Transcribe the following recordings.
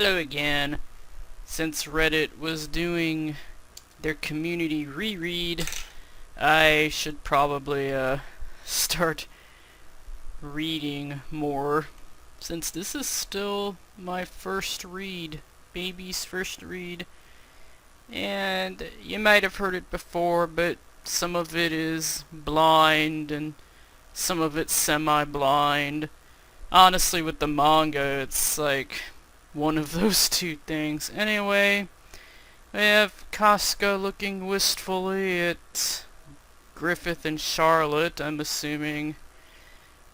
Hello again. Since Reddit was doing their community reread, I should probably start reading more, since this is still my first read, baby's first read. And you might have heard it before, but some of it is blind and some of it's semi-blind. Honestly, with the manga, it's like one of those two things. Anyway, we have Casca looking wistfully at Griffith and Charlotte, I'm assuming.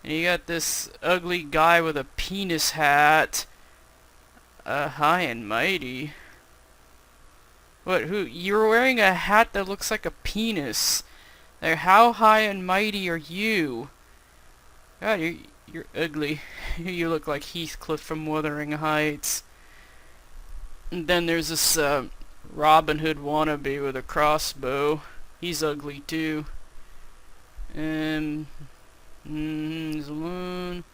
And you got this ugly guy with a penis hat. High and mighty. What, who? You're wearing a hat that looks like a penis. How high and mighty are you? God, you're ugly. You look like Heathcliff from Wuthering Heights. And then there's this Robin Hood wannabe with a crossbow. He's ugly too. He's alone.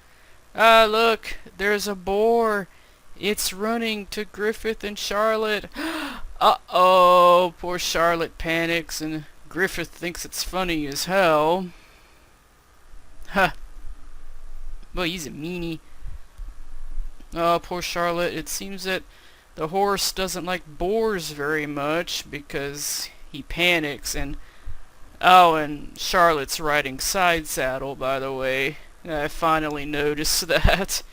Ah, look, there's a boar. It's running to Griffith and Charlotte. Uh-oh, poor Charlotte panics and Griffith thinks it's funny as hell. Huh. Well, he's a meanie. Oh, poor Charlotte. It seems that the horse doesn't like boars very much because he panics and... Oh, and Charlotte's riding side saddle, by the way. I finally noticed that.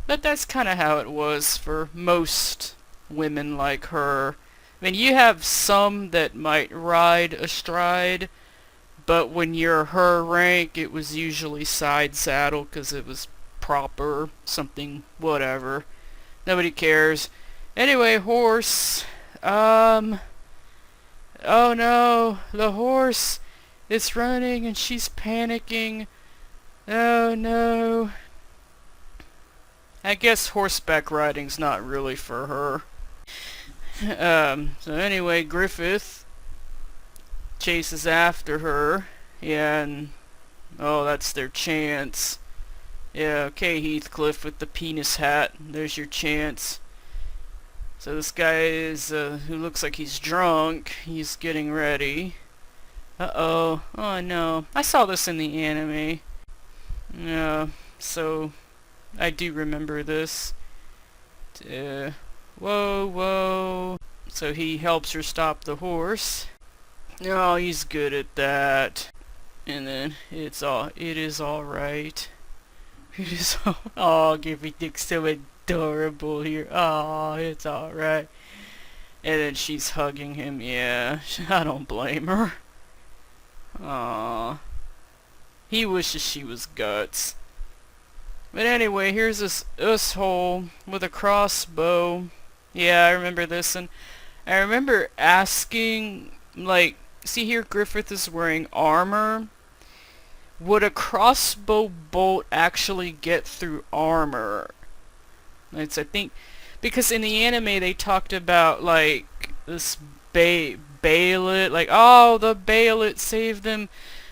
But that's kind of how it was for most women like her. I mean, you have some that might ride astride, but when you're her rank, it was usually side saddle because it was proper, something, whatever. Nobody cares. Anyway, horse. Oh no, the horse is running and she's panicking. Oh no. I guess horseback riding's not really for her. So anyway, Griffith chases after her. Yeah, and... Oh, that's their chance. Yeah, okay, Heathcliff with the penis hat. There's your chance. So this guy is, who looks like he's drunk. He's getting ready. Uh-oh. Oh, no. I saw this in the anime. Yeah, so... I do remember this. Whoa. So he helps her stop the horse. Oh, he's good at that. And then it is alright. It is all... Oh, Griffith looks so adorable here. Oh, it's alright. And then she's hugging him. Yeah, I don't blame her. Aw. He wishes she was Guts. But anyway, here's this hole with a crossbow. Yeah, I remember this, and I remember asking, like, see here, Griffith is wearing armor. Would a crossbow bolt actually get through armor? I think, because in the anime they talked about, like, this Bayonet, like, oh, the Bayonet saved them.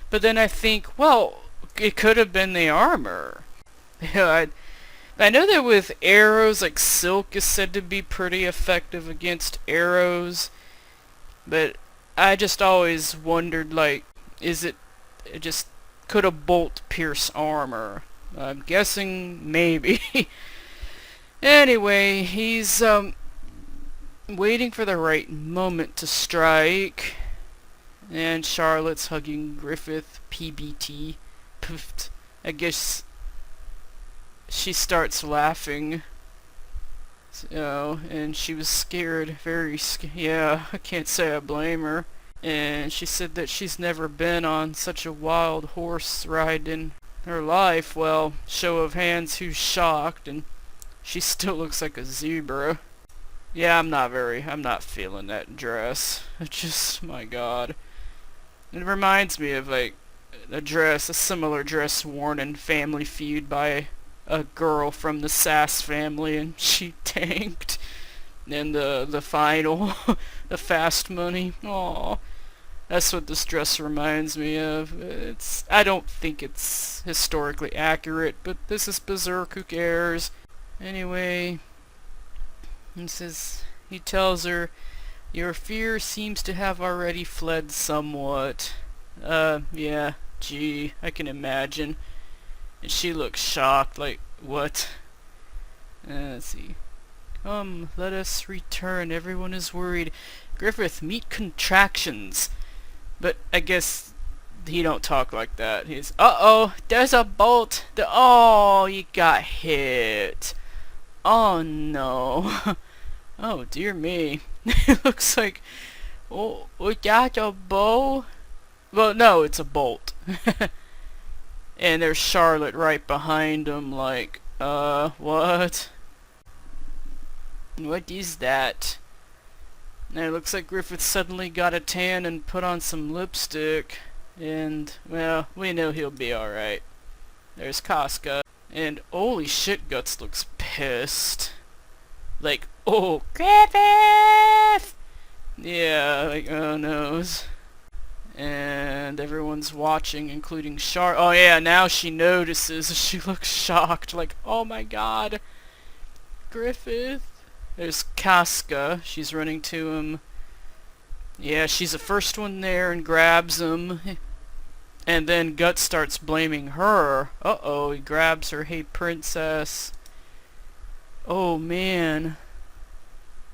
But then I think, well, it could have been the armor. Yeah, I know that with arrows, like silk is said to be pretty effective against arrows, but I just always wondered, like, could a bolt pierce armor? I'm guessing maybe. Anyway, he's waiting for the right moment to strike, and Charlotte's hugging Griffith. PBT. Poofed. I guess she starts laughing. So, and she was scared, very scared. Yeah, I can't say I blame her. And she said that she's never been on such a wild horse ride in her life. Well, show of hands, who's shocked? And she still looks like a zebra. Yeah, I'm not feeling that dress. It's just, my god. It reminds me of, like, a similar dress worn in Family Feud by a girl from the Sass family, and she tanked in the final, the fast money. Aww. That's what this dress reminds me of. I don't think it's historically accurate, but this is Berserk, who cares? Anyway, He tells her, your fear seems to have already fled somewhat. Yeah, gee, I can imagine. And she looks shocked, like, what? Let's see. Come, let us return. Everyone is worried. Griffith, meet contractions. But I guess he don't talk like that. He's, uh-oh, there's a bolt. Oh, you got hit. Oh, no. Oh, dear me. It looks like, oh, was that a bow? Well, no, it's a bolt. And there's Charlotte right behind him, like, what? What is that? And it looks like Griffith suddenly got a tan and put on some lipstick. And, well, we know he'll be alright. There's Casca. And, holy shit, Guts looks pissed. Like, oh, Griffith! Yeah, like, oh noes. And everyone's watching, including oh yeah, now she notices. She looks shocked, like, oh my god, Griffith. There's Casca. She's running to him. Yeah, she's the first one there and grabs him. And then Guts starts blaming her. Uh-oh, he grabs her. Hey, princess. Oh, man.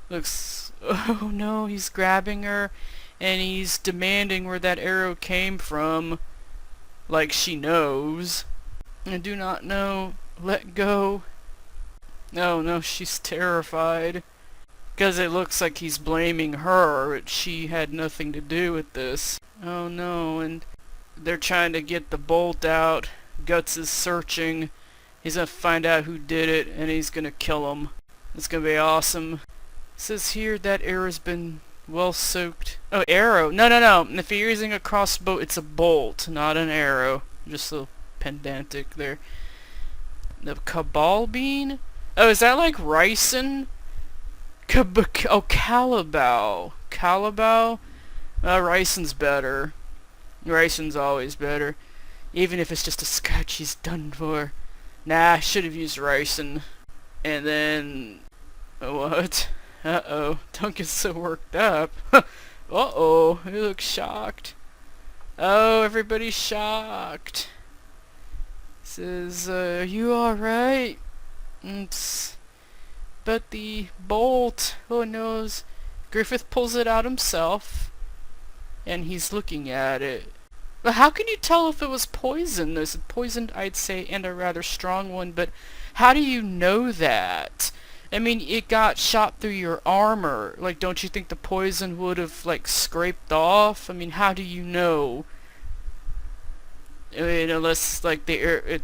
Looks... Oh, no, he's grabbing her. And he's demanding where that arrow came from. Like she knows. I do not know. Let go. No, no, she's terrified. Because it looks like he's blaming her. She had nothing to do with this. Oh, no, and they're trying to get the bolt out. Guts is searching. He's gonna find out who did it, and he's gonna kill him. It's gonna be awesome. It says here that arrow's been well soaked. Oh, arrow. No, no, no. If you're using a crossbow, it's a bolt, not an arrow. Just a little pedantic there. The cabal bean? Oh, is that like ricin? Oh, Calabao. Calabao? Ricin's better. Ricin's always better. Even if it's just a scratch, he's done for. Nah, I should have used ricin. And then... What? Uh-oh. Don't get so worked up. Uh-oh. You look shocked. Oh, everybody's shocked. Says, are you alright? But the bolt... Oh, no. Griffith pulls it out himself. And he's looking at it. But how can you tell if it was poison? There's poisoned, I'd say, and a rather strong one, but how do you know that? I mean, it got shot through your armor. Like, don't you think the poison would have, like, scraped off? I mean, how do you know? I mean, unless, like, the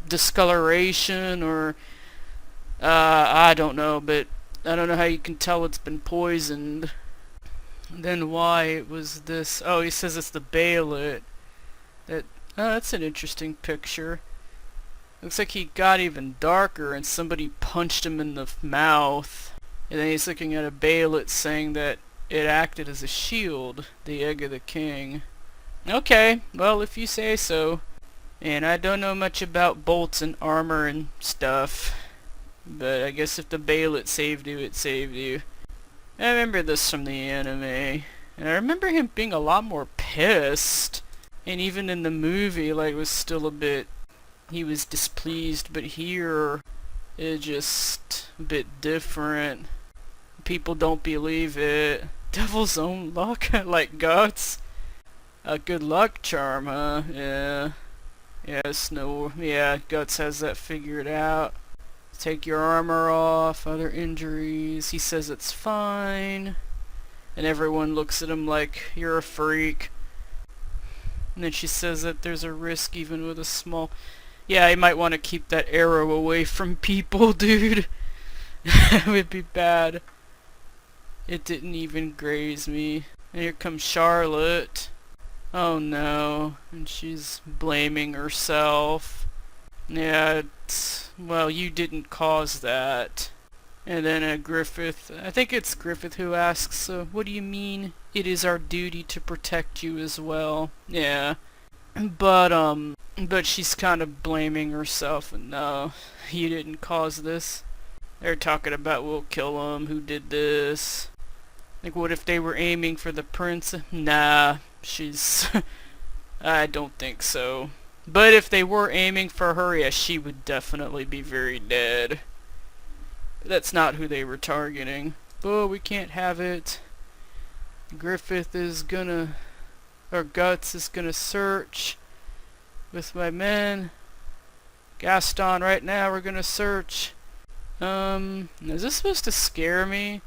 discoloration or... I don't know, but I don't know how you can tell it's been poisoned. Then why it was this... Oh, he says it's the bayonet. That's an interesting picture. Looks like he got even darker and somebody punched him in the mouth. And then he's looking at a bayonet saying that it acted as a shield, the egg of the king. Okay, well, if you say so. And I don't know much about bolts and armor and stuff. But I guess if the bayonet saved you, it saved you. I remember this from the anime, and I remember him being a lot more pissed, and even in the movie, like, was still a bit, he was displeased, but here, it's just a bit different. People don't believe it. Devil's own luck, like Guts. A good luck charm, huh? Yeah. Yes, no, yeah, Guts has that figured out. Take your armor off, other injuries. He says it's fine. And everyone looks at him like, you're a freak. And then she says that there's a risk even with a small... Yeah, you might want to keep that arrow away from people, dude. That would be bad. It didn't even graze me. And here comes Charlotte. Oh no. And she's blaming herself. Yeah, well, you didn't cause that. And then Griffith, I think it's Griffith who asks, what do you mean it is our duty to protect you as well? Yeah. But she's kind of blaming herself, and no, you didn't cause this. They're talking about we'll kill him, who did this. Like, what if they were aiming for the princess? Nah, she's... I don't think so. But if they were aiming for her, yeah, she would definitely be very dead. That's not who they were targeting. But we can't have it. Griffith is gonna... or Guts is gonna search with my men. Gaston, right now we're gonna search. Is this supposed to scare me?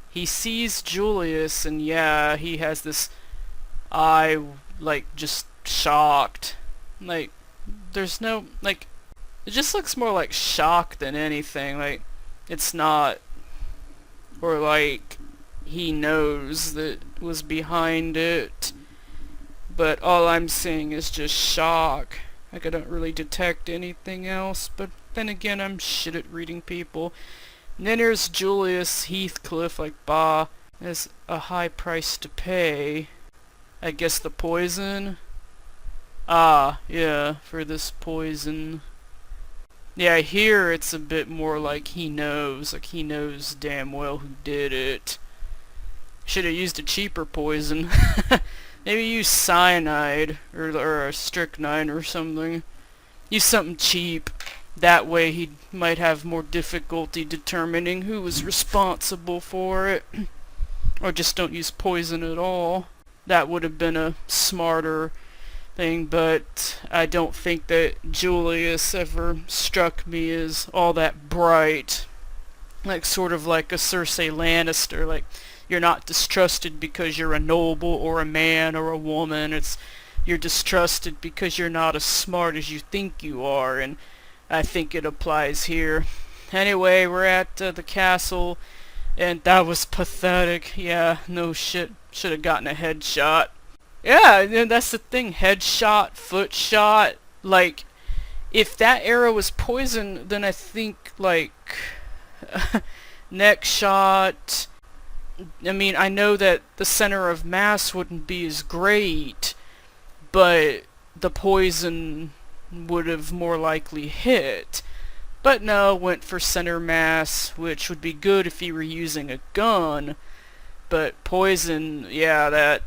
He sees Julius, and yeah, he has this eye, like, just shocked. Like, there's no, like, it just looks more like shock than anything. Like, it's not, or like, he knows that was behind it. But all I'm seeing is just shock. Like, I don't really detect anything else, but then again, I'm shit at reading people. And then there's Julius, Heathcliff, like, bah, has a high price to pay. I guess the poison? Ah, yeah, for this poison. Yeah, here it's a bit more like he knows damn well who did it. Should have used a cheaper poison. Maybe use cyanide, or strychnine or something. Use something cheap. That way he might have more difficulty determining who was responsible for it. Or just don't use poison at all. That would have been a smarter thing, but I don't think that Julius ever struck me as all that bright. Like, sort of like a Cersei Lannister, like, you're not distrusted because you're a noble or a man or a woman. You're distrusted because you're not as smart as you think you are, and I think it applies here. Anyway, we're at the castle, and that was pathetic. Yeah, no shit. Should have gotten a headshot. Yeah, and that's the thing. Headshot, foot shot. Like, if that arrow was poison, then I think, like, neck shot. I mean, I know that the center of mass wouldn't be as great, but the poison would have more likely hit. But no, went for center mass, which would be good if you were using a gun. But poison, yeah, that...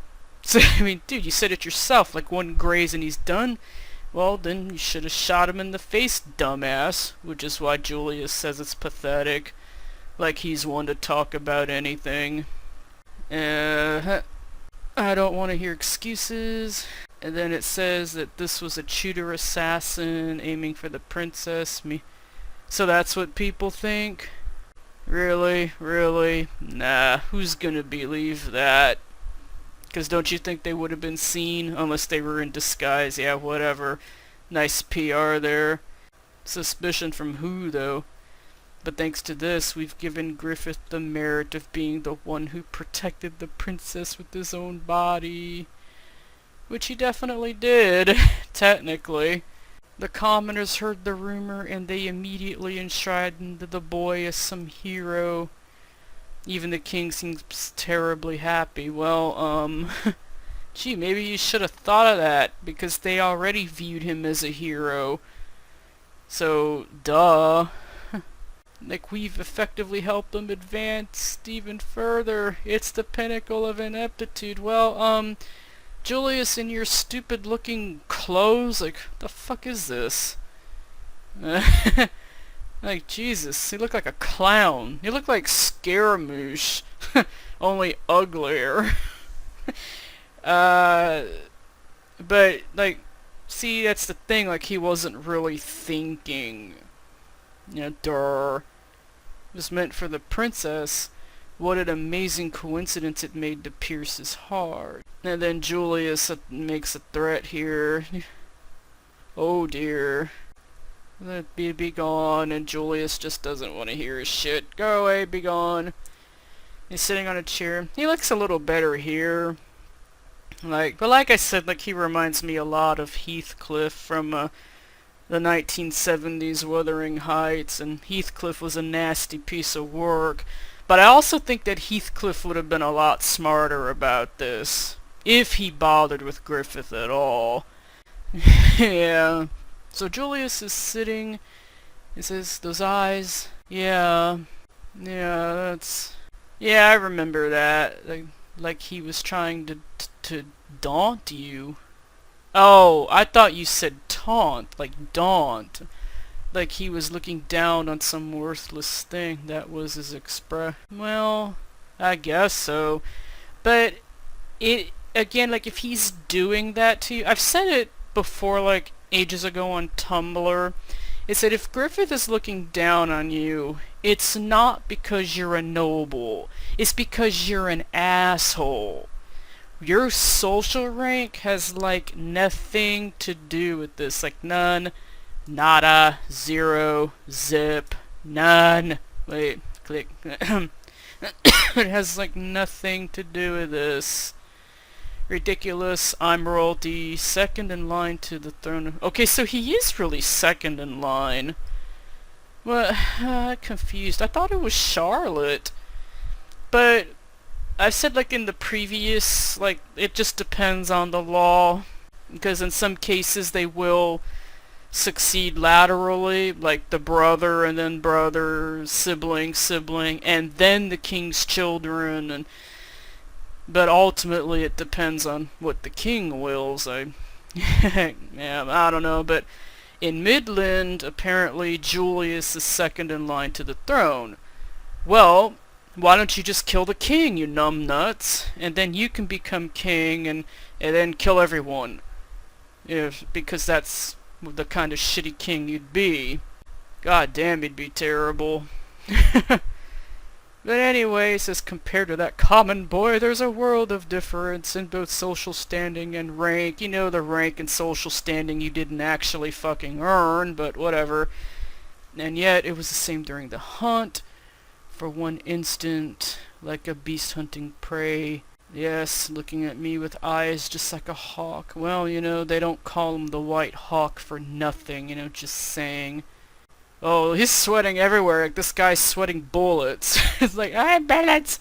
I mean, dude, you said it yourself, like, one graze and he's done. Well, then you should have shot him in the face, dumbass. Which is why Julius says it's pathetic. Like he's one to talk about anything. I don't want to hear excuses. And then it says that this was a Tudor assassin aiming for the princess. So that's what people think? Really? Really? Nah, who's gonna believe that? Because don't you think they would have been seen unless they were in disguise? Yeah, whatever. Nice PR there. Suspicion from who, though? But thanks to this, we've given Griffith the merit of being the one who protected the princess with his own body. Which he definitely did, technically. The commoners heard the rumor, and they immediately enshrined the boy as some hero. Even the king seems terribly happy. Well, gee, maybe you should have thought of that, because they already viewed him as a hero. So, duh. Like, we've effectively helped them advance even further. It's the pinnacle of ineptitude. Well, Julius, in your stupid-looking clothes, like, the fuck is this? Like, Jesus, you look like a clown. You look like Scaramouche, only uglier. But, like, see, that's the thing, like, he wasn't really thinking. You know, durr. It was meant for the princess. What an amazing coincidence it made to pierce his heart. And then Julius makes a threat here. Oh dear. Let me be gone, and Julius just doesn't want to hear his shit. Go away, be gone. He's sitting on a chair. He looks a little better here. But like I said, like, he reminds me a lot of Heathcliff from the 1970s Wuthering Heights, and Heathcliff was a nasty piece of work. But I also think that Heathcliff would have been a lot smarter about this, if he bothered with Griffith at all. Yeah. So Julius is sitting, he says, those eyes, Yeah. Yeah, that's... Yeah, I remember that. Like he was trying to daunt you. Oh, I thought you said taunt, like daunt. Like he was looking down on some worthless thing. That was his express. Well, I guess so. But it, again, like if he's doing that to you, I've said it before, like ages ago on Tumblr. It said if Griffith is looking down on you, it's not because you're a noble. It's because you're an asshole. Your social rank has like nothing to do with this. Like none, nada, zero, zip, none. Wait, click. It has like nothing to do with this. Ridiculous, I'm royalty, second in line to the throne. Okay, so he is really second in line. Well, confused. I thought it was Charlotte. But I said like in the previous, like it just depends on the law. Because in some cases they will succeed laterally, like the brother and then brother, sibling, and then the king's children, and but ultimately it depends on what the king wills. Yeah, I don't know, but in Midland, apparently Julius is second in line to the throne. Well, why don't you just kill the king, you numbnuts, and then you can become king and then kill everyone. Because that's the kind of shitty king you'd be. God damn, you'd be terrible. But anyway, it says compared to that common boy, there's a world of difference in both social standing and rank. You know, the rank and social standing you didn't actually fucking earn, but whatever. And yet, it was the same during the hunt. For one instant, like a beast hunting prey. Yes, looking at me with eyes just like a hawk. Well, you know, they don't call him the White Hawk for nothing, you know, just saying. Oh, he's sweating everywhere. Like, this guy's sweating bullets. It's like, I have bullets!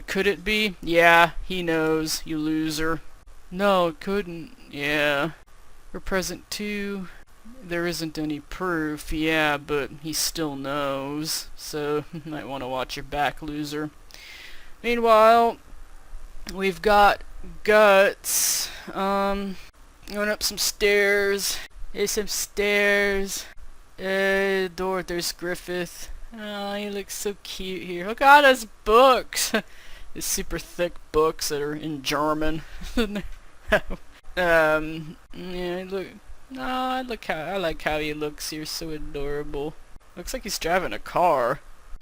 Could it be? Yeah, he knows, you loser. No, it couldn't. Yeah. We're present too. There isn't any proof. Yeah, but he still knows. So, you might want to watch your back, loser. Meanwhile, we've got Guts. Going up some stairs. There's some stairs. Door, there's Griffith. Oh, he looks so cute here. Look at his books! These super thick books that are in German. Yeah, look. I like how he looks here, so adorable. Looks like he's driving a car.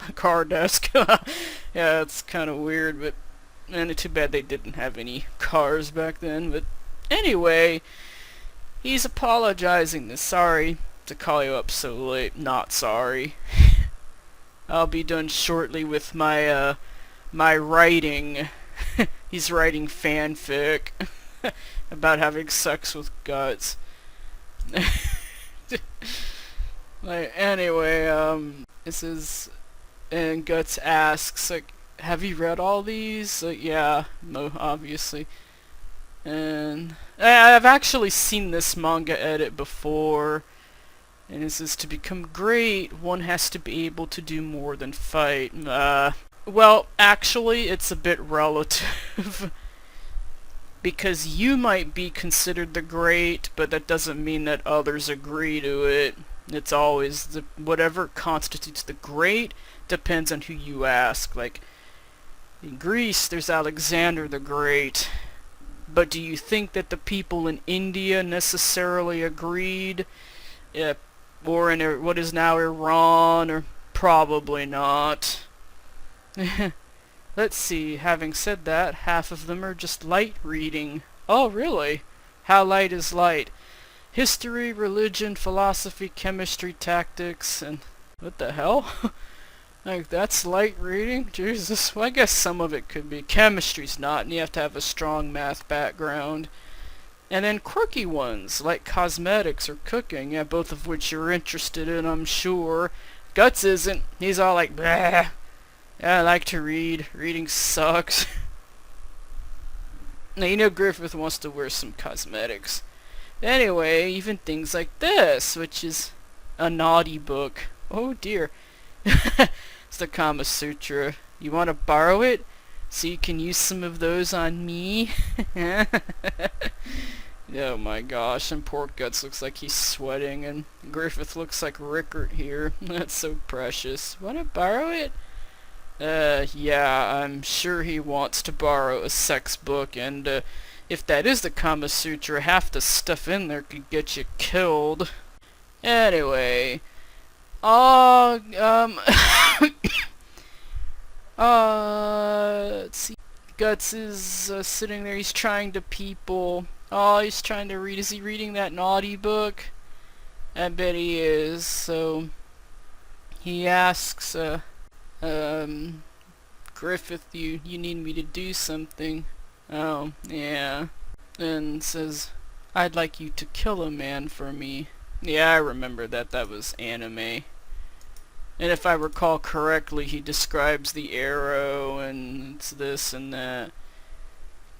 A car desk. Yeah, it's kind of weird, but too bad they didn't have any cars back then. But anyway, he's apologizing. Sorry to call you up so late. Not sorry. I'll be done shortly with my my writing. He's writing fanfic about having sex with Guts. Like, anyway, this is, and Guts asks, like, have you read all these? Like, yeah, no, obviously. And I've actually seen this manga edit before. And it says, to become great, one has to be able to do more than fight. Well, actually, it's a bit relative. Because you might be considered the great, but that doesn't mean that others agree to it. It's always, whatever constitutes the great depends on who you ask. Like, in Greece, there's Alexander the Great. But do you think that the people in India necessarily agreed? Yeah, or in what is now Iran, or probably not. Let's see, having said that, half of them are just light reading. Oh, really? How light is light? History, religion, philosophy, chemistry, tactics, and what the hell? Like, that's light reading? Jesus, well, I guess some of it could be. Chemistry's not, and you have to have a strong math background. And then quirky ones, like cosmetics or cooking, yeah, both of which you're interested in, I'm sure. Guts isn't. He's all like, bleh. Yeah, I like to read. Reading sucks. Now, you know Griffith wants to wear some cosmetics. Anyway, even things like this, which is a naughty book. Oh dear. It's the Kama Sutra. You want to borrow it so you can use some of those on me? Oh my gosh, and poor Guts looks like he's sweating, and Griffith looks like Rickert here. That's so precious. Wanna borrow it? Yeah, I'm sure he wants to borrow a sex book, and if that is the Kama Sutra, half the stuff in there could get you killed. Anyway, let's see. Guts is sitting there, he's trying to people. Oh, he's trying to read. Is he reading that naughty book? I bet he is. So he asks, Griffith, you need me to do something. Oh, yeah. And says, I'd like you to kill a man for me. Yeah, I remember that. That was anime. And if I recall correctly, he describes the arrow and it's this and that.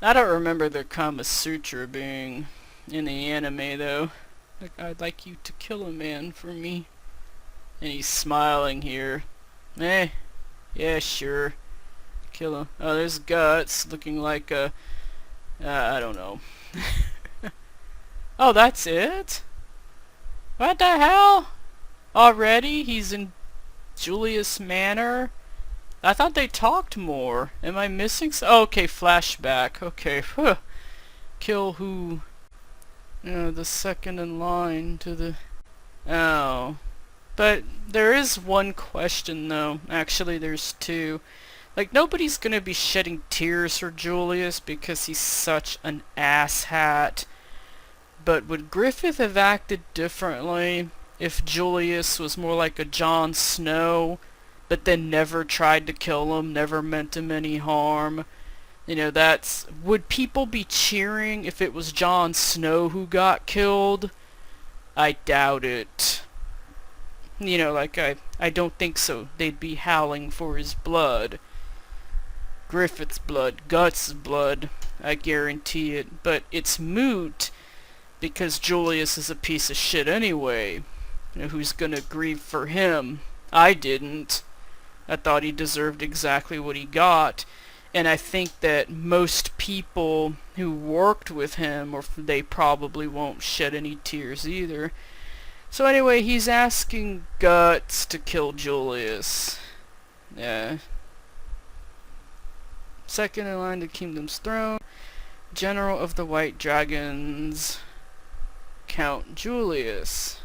I don't remember the Kama Sutra being in the anime though. Like, I'd like you to kill a man for me. And he's smiling here. Yeah, sure. Kill him. Oh, there's Guts looking like a... I don't know. Oh, that's it? What the hell? Already? He's in Julius Manor? I thought they talked more. Am I missing oh, okay, flashback. Okay. Kill who? The second in line to the... Oh. But there is one question though. Actually, there's two. Like, nobody's gonna be shedding tears for Julius because he's such an asshat. But would Griffith have acted differently if Julius was more like a Jon Snow, but then never tried to kill him, never meant him any harm? You know, that's... Would people be cheering if it was Jon Snow who got killed? I doubt it. You know, like, I don't think so. They'd be howling for his blood. Griffith's blood, Guts' blood, I guarantee it. But it's moot, because Julius is a piece of shit anyway. You know, who's gonna grieve for him? I didn't. I thought he deserved exactly what he got. And I think that most people who worked with him, or they probably won't shed any tears either. So anyway, he's asking Guts to kill Julius. Yeah. Second in line to Kingdom's throne, General of the White Dragons, Count Julius.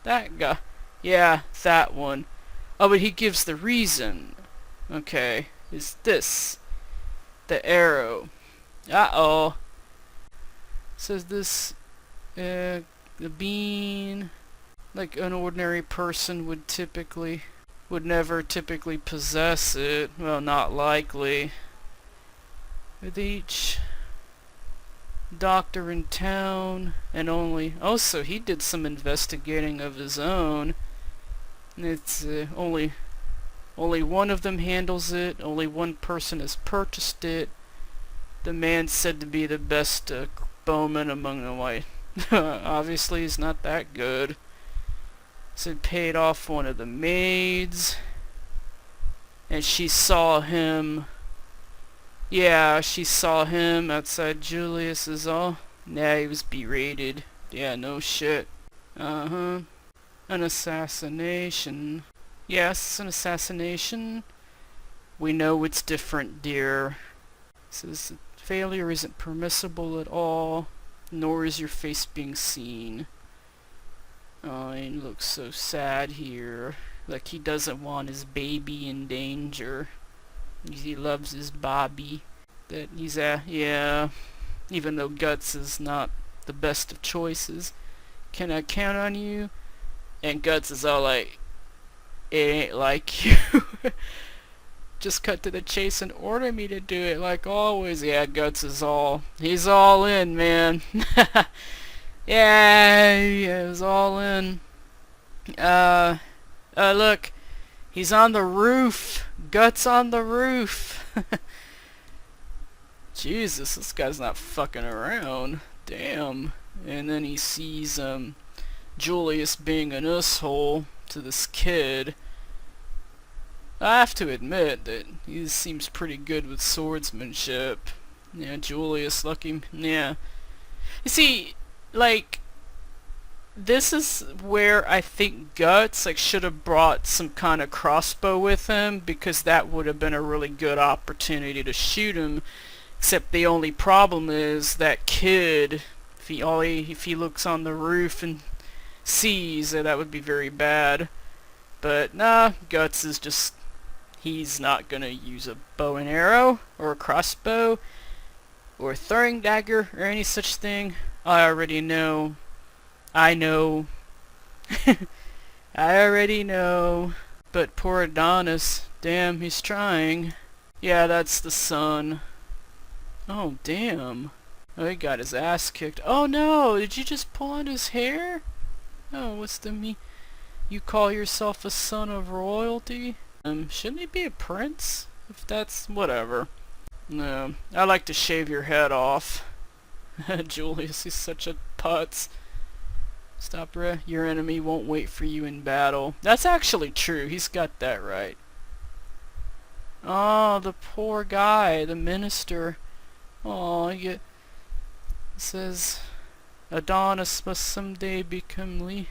That guy. Yeah, that one. Oh, but he gives the reason. Okay, is this the arrow? Uh-oh. Says this, the bean, like an ordinary person would never typically possess it. Well, not likely. With each doctor in town, and only... Also, he did some investigating of his own. It's only one of them handles it. Only one person has purchased it. The man said to be the best bowman among the white. Obviously, he's not that good. Said paid off one of the maids, and she saw him. Yeah, she saw him outside Julius's all. Yeah, he was berated. Yeah, no shit. Uh-huh. An assassination. Yes, an assassination. We know it's different, dear. Says failure isn't permissible at all, nor is your face being seen. Oh, he looks so sad here. Like he doesn't want his baby in danger. He loves his Bobby. That he's yeah. Even though Guts is not the best of choices. Can I count on you? And Guts is all like, it ain't like you. Just cut to the chase and order me to do it like always. Yeah, Guts is he's all in, man. Yeah, he is all in. Look. He's on the roof. Guts on the roof. Jesus, this guy's not fucking around. Damn. And then he sees Julius being an asshole to this kid. I have to admit that he seems pretty good with swordsmanship. Yeah, Julius, lucky. Yeah. You see, like, this is where I think Guts should have brought some kind of crossbow with him, because that would have been a really good opportunity to shoot him. Except the only problem is that kid. If he looks on the roof and sees that would be very bad. But nah, Guts is just, he's not gonna use a bow and arrow or a crossbow or a throwing dagger or any such thing. I already know. I know. I already know. But poor Adonis, damn, he's trying. Yeah, that's the sun. Oh, damn. Oh, he got his ass kicked. Oh no, did you just pull on his hair? Oh, what's the me? You call yourself a son of royalty? Shouldn't he be a prince? If that's whatever. No, I like to shave your head off. Julius, he's such a putz. Stop, your enemy won't wait for you in battle. That's actually true, he's got that right. Oh, the poor guy, the minister. Oh, it says, Adonis must someday become Lee.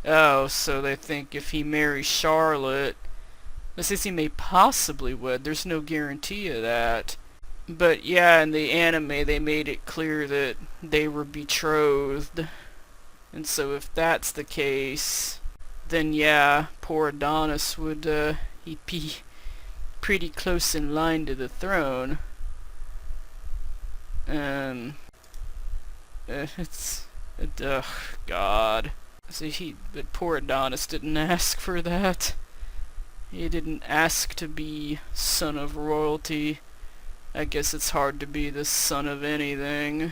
Oh, so they think if he marries Charlotte, this says he may possibly wed. There's no guarantee of that. But yeah, in the anime they made it clear that they were betrothed. And so if that's the case, then yeah, poor Adonis would, he'd be pretty close in line to the throne. Ugh, God. See, but poor Adonis didn't ask for that. He didn't ask to be son of royalty. I guess it's hard to be the son of anything.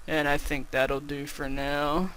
And I think that'll do for now.